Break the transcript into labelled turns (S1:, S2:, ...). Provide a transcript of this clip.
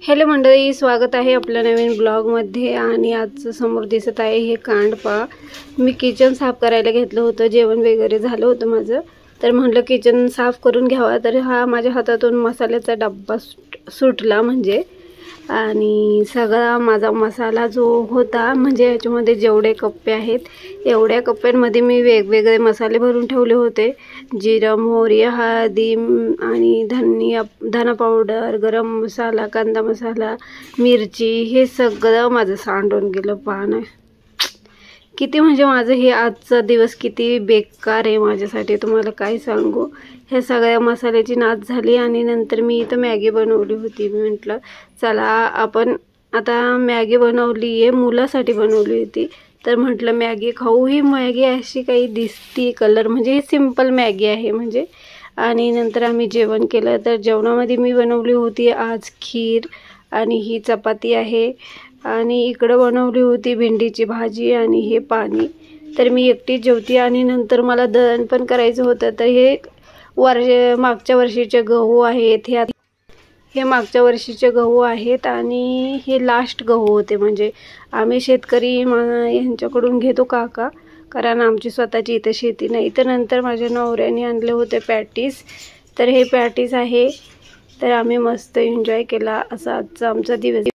S1: Hello मंडळी, स्वागत आहे आपल्या नवीन ब्लॉगमध्ये। आणि आज समोर दिसत आहे हे कांडपा। मी किचन साफ करायला घेतलं होतं, जेवण वगैरे झालं होतं माझं, तर म्हटलं किचन साफ करून घ्यावा। तर हा माझ्या हातातून मसाल्याचा डब्बा सुटला म्हणजे, आणि सगळा माझा मसाला जो होता म्हणजे याच्यामध्ये जेवढे कप्पे आहेत एवढ्या कप्प्यांमध्ये मी वेगवेगळे मसाले भरून ठेवले होते। जिरा, मोहरी, हळदी आणि धना पावडर, गरम मसाला, कांदा मसाला, मिरची, हे सगळं माझं सांडून गेलं। पाहणं किती म्हणजे माझं हे आजचा दिवस किती बेकार आहे माझ्यासाठी, तुम्हाला काय सांगू। ह्या सगळ्या मसाल्याची नाच झाली। आणि नंतर मी इथं मॅगी बनवली होती। मी म्हटलं चला आपण आता मॅगी बनवली आहे, मुलासाठी बनवली होती, तर म्हटलं मॅगी खाऊ। ही मॅगी अशी काही दिसती कलर म्हणजे ही सिंपल मॅगी आहे म्हणजे। आणि नंतर आम्ही जेवण केलं, तर जेवणामध्ये मी बनवली होती आज खीर, आणि ही चपाती आहे, आणि इकडं बनवली होती भेंडीची भाजी आणि हे पाणी। तर मी एकटीच जेवती। आणि नंतर मला दळण पण करायचं होतं, तर हे मागच्या वर्षीचे गहू आहेत, हे मागच्या वर्षीचे गहू आहेत, आणि हे लास्ट गहू होते। म्हणजे आम्ही शेतकरी यांच्याकडून घेतो काका, कारण आमची स्वतःची इथे शेती नाही। तर नंतर माझ्या नवऱ्याने आणले होते पॅटीस, तर हे पॅटीस आहे। तर आम्ही मस्त एन्जॉय केला असा आजचा आमचा दिवस।